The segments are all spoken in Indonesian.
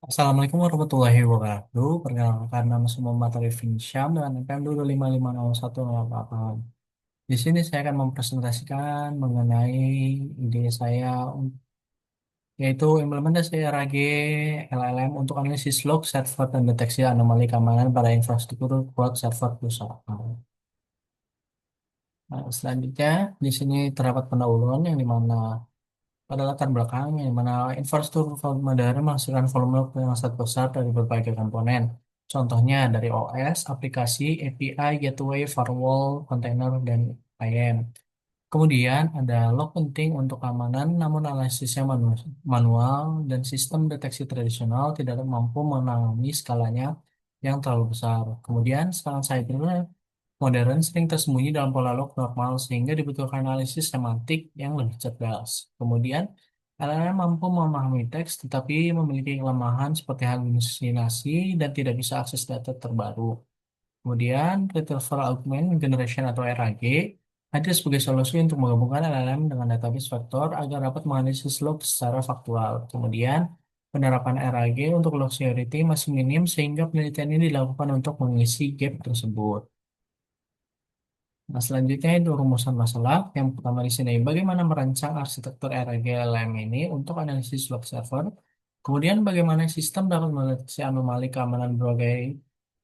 Assalamualaikum warahmatullahi wabarakatuh. Perkenalkan nama saya Muhammad Arifin Syam dengan NPM 2550108. Di sini saya akan mempresentasikan mengenai ide saya yaitu implementasi RAG LLM untuk analisis log, server, dan deteksi anomali keamanan pada infrastruktur cloud server perusahaan. Nah, selanjutnya di sini terdapat pendahuluan yang dimana pada latar belakang yang mana infrastruktur modern menghasilkan volume yang sangat besar dari berbagai komponen. Contohnya dari OS, aplikasi, API, gateway, firewall, kontainer, dan IAM. Kemudian ada log penting untuk keamanan, namun analisisnya manual dan sistem deteksi tradisional tidak mampu menangani skalanya yang terlalu besar. Kemudian skala cyber modern sering tersembunyi dalam pola log normal sehingga dibutuhkan analisis semantik yang lebih cerdas. Kemudian, LLM mampu memahami teks tetapi memiliki kelemahan seperti halusinasi dan tidak bisa akses data terbaru. Kemudian, Retrieval Augmented Generation atau RAG hadir sebagai solusi untuk menggabungkan LLM dengan database vektor agar dapat menganalisis log secara faktual. Kemudian, penerapan RAG untuk log security masih minim sehingga penelitian ini dilakukan untuk mengisi gap tersebut. Nah, selanjutnya itu rumusan masalah. Yang pertama di sini, bagaimana merancang arsitektur RAG-LM ini untuk analisis log server. Kemudian, bagaimana sistem dapat mendeteksi anomali keamanan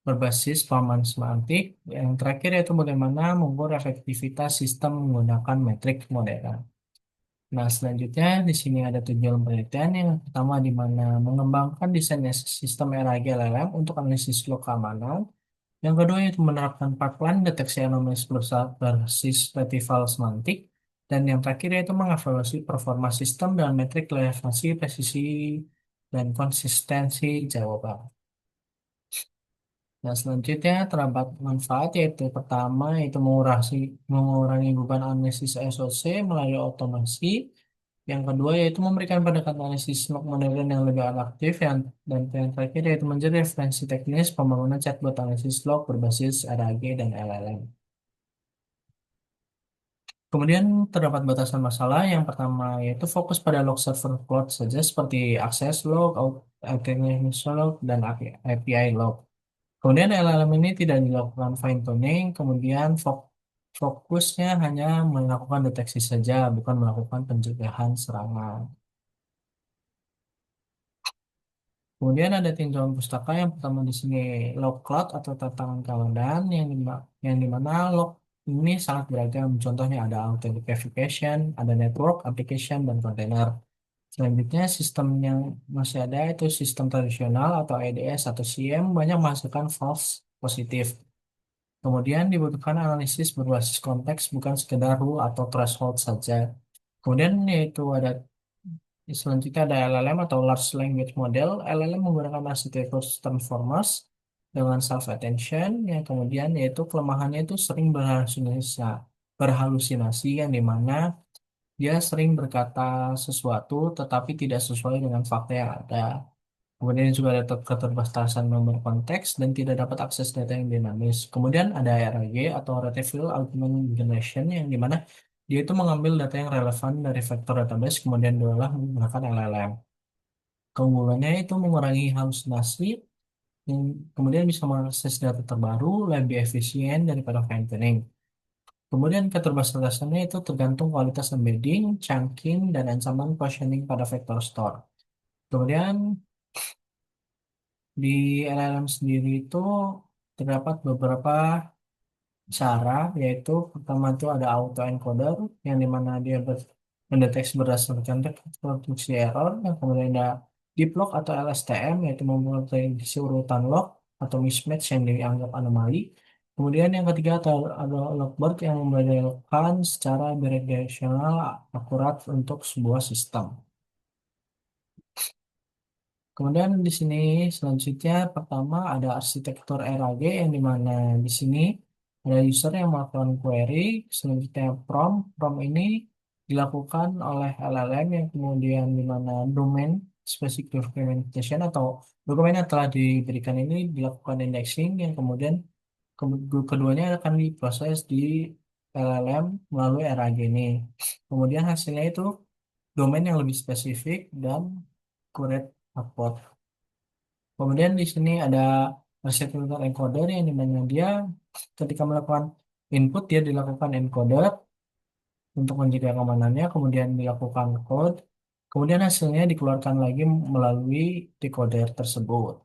berbasis pemahaman semantik. Yang terakhir yaitu bagaimana mengukur efektivitas sistem menggunakan metrik modern. Nah, selanjutnya di sini ada tujuan penelitian yang pertama di mana mengembangkan desain sistem RAG-LLM untuk analisis log keamanan. Yang kedua yaitu menerapkan pipeline deteksi anomaly berbasis retrieval semantik. Dan yang terakhir yaitu mengevaluasi performa sistem dengan metrik relevansi, presisi, dan konsistensi jawaban. Nah, selanjutnya terdapat manfaat yaitu pertama yaitu mengurangi beban analisis SOC melalui otomasi. Yang kedua yaitu memberikan pendekatan analisis log modern yang lebih adaptif dan yang terakhir yaitu menjadi referensi teknis pembangunan chatbot analisis log berbasis RAG dan LLM. Kemudian terdapat batasan masalah. Yang pertama yaitu fokus pada log server cloud saja seperti akses log, authentication log, dan API log. Kemudian LLM ini tidak dilakukan fine tuning, kemudian fokusnya hanya melakukan deteksi saja, bukan melakukan pencegahan serangan. Kemudian ada tinjauan pustaka yang pertama di sini log cloud atau tantangan keamanan yang dimana log ini sangat beragam. Contohnya ada authentication, ada network, application, dan container. Selanjutnya sistem yang masih ada itu sistem tradisional atau EDS atau SIEM banyak menghasilkan false positif. Kemudian dibutuhkan analisis berbasis konteks bukan sekedar rule atau threshold saja. Kemudian yaitu ada selanjutnya ada LLM atau Large Language Model. LLM menggunakan arsitektur transformers dengan self-attention yang kemudian yaitu kelemahannya itu sering berhalusinasi yang dimana dia sering berkata sesuatu tetapi tidak sesuai dengan fakta yang ada. Kemudian juga ada keterbatasan nomor konteks dan tidak dapat akses data yang dinamis. Kemudian ada RAG atau Retrieval Augmented Generation yang dimana dia itu mengambil data yang relevan dari vektor database kemudian diolah menggunakan LLM. Keunggulannya itu mengurangi halusinasi dan kemudian bisa mengakses data terbaru lebih efisien daripada fine tuning. Kemudian keterbatasannya itu tergantung kualitas embedding, chunking, dan ancaman positioning pada vector store. Kemudian di LLM sendiri itu terdapat beberapa cara, yaitu pertama itu ada autoencoder, yang dimana dia mendeteksi berdasarkan teks produksi error, yang kemudian ada deep log atau LSTM, yaitu memprediksi urutan log atau mismatch yang dianggap anomali. Kemudian yang ketiga ada logbird yang membedakan secara bidirectional akurat untuk sebuah sistem. Kemudian di sini selanjutnya pertama ada arsitektur RAG yang dimana di sini ada user yang melakukan query, selanjutnya prompt. Prompt ini dilakukan oleh LLM yang kemudian dimana domain specific documentation atau dokumen yang telah diberikan ini dilakukan indexing yang kemudian keduanya akan diproses di LLM melalui RAG ini. Kemudian hasilnya itu domain yang lebih spesifik dan accurate upload. Kemudian di sini ada arsitektur encoder yang dimana dia ketika melakukan input dia dilakukan encoder untuk menjaga keamanannya, kemudian dilakukan code, kemudian hasilnya dikeluarkan lagi melalui decoder tersebut.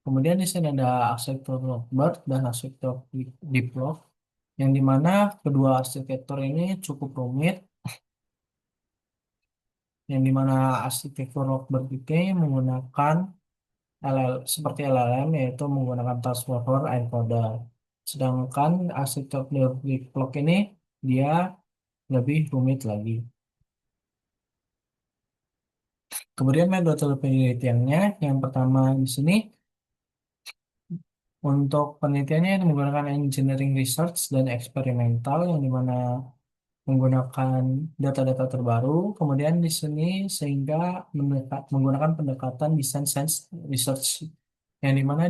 Kemudian di sini ada arsitektur Lockbird dan arsitektur Diplock, yang dimana kedua arsitektur ini cukup rumit, yang dimana arsitektur Lockbird ini menggunakan seperti LLM, yaitu menggunakan transformer encoder. Sedangkan arsitektur Diplock ini dia lebih rumit lagi. Kemudian metode penelitiannya, yang pertama di sini untuk penelitiannya itu menggunakan engineering research dan eksperimental, yang dimana menggunakan data-data terbaru. Kemudian di sini sehingga menggunakan pendekatan design science research, yang dimana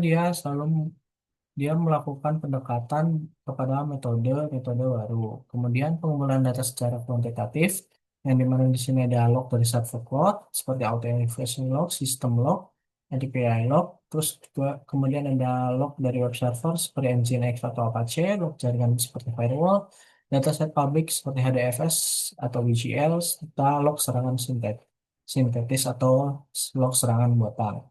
dia melakukan pendekatan kepada metode-metode baru. Kemudian pengumpulan data secara kuantitatif, yang dimana di sini ada log dari server cloud, seperti auto invoicing log, system log, API log, terus juga kemudian ada log dari web server seperti Nginx atau Apache, log jaringan seperti firewall, dataset public seperti HDFS atau WGL, serta log serangan sintetis atau log serangan buatan.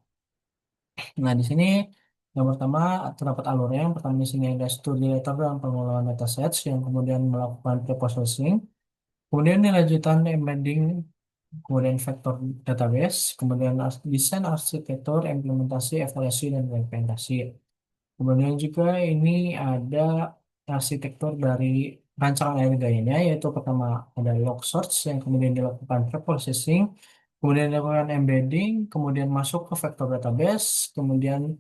Nah, di sini yang pertama terdapat alurnya. Yang pertama di sini ada studi letter dan pengelolaan datasets yang kemudian melakukan preprocessing. Kemudian dilanjutkan embedding, kemudian vector database, kemudian desain arsitektur, implementasi, evaluasi, dan implementasi. Kemudian juga ini ada arsitektur dari rancangan airgayanya, yaitu pertama ada log source yang kemudian dilakukan preprocessing, kemudian dilakukan embedding, kemudian masuk ke vector database, kemudian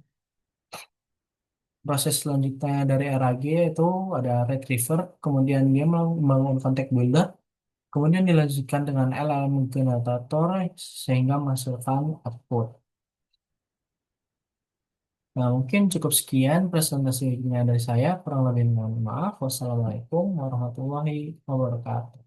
proses selanjutnya dari RAG itu ada retriever, kemudian dia membangun context builder, kemudian dilanjutkan dengan LLM generator sehingga menghasilkan output. Nah, mungkin cukup sekian presentasinya dari saya. Kurang lebih mohon maaf. Wassalamualaikum warahmatullahi wabarakatuh.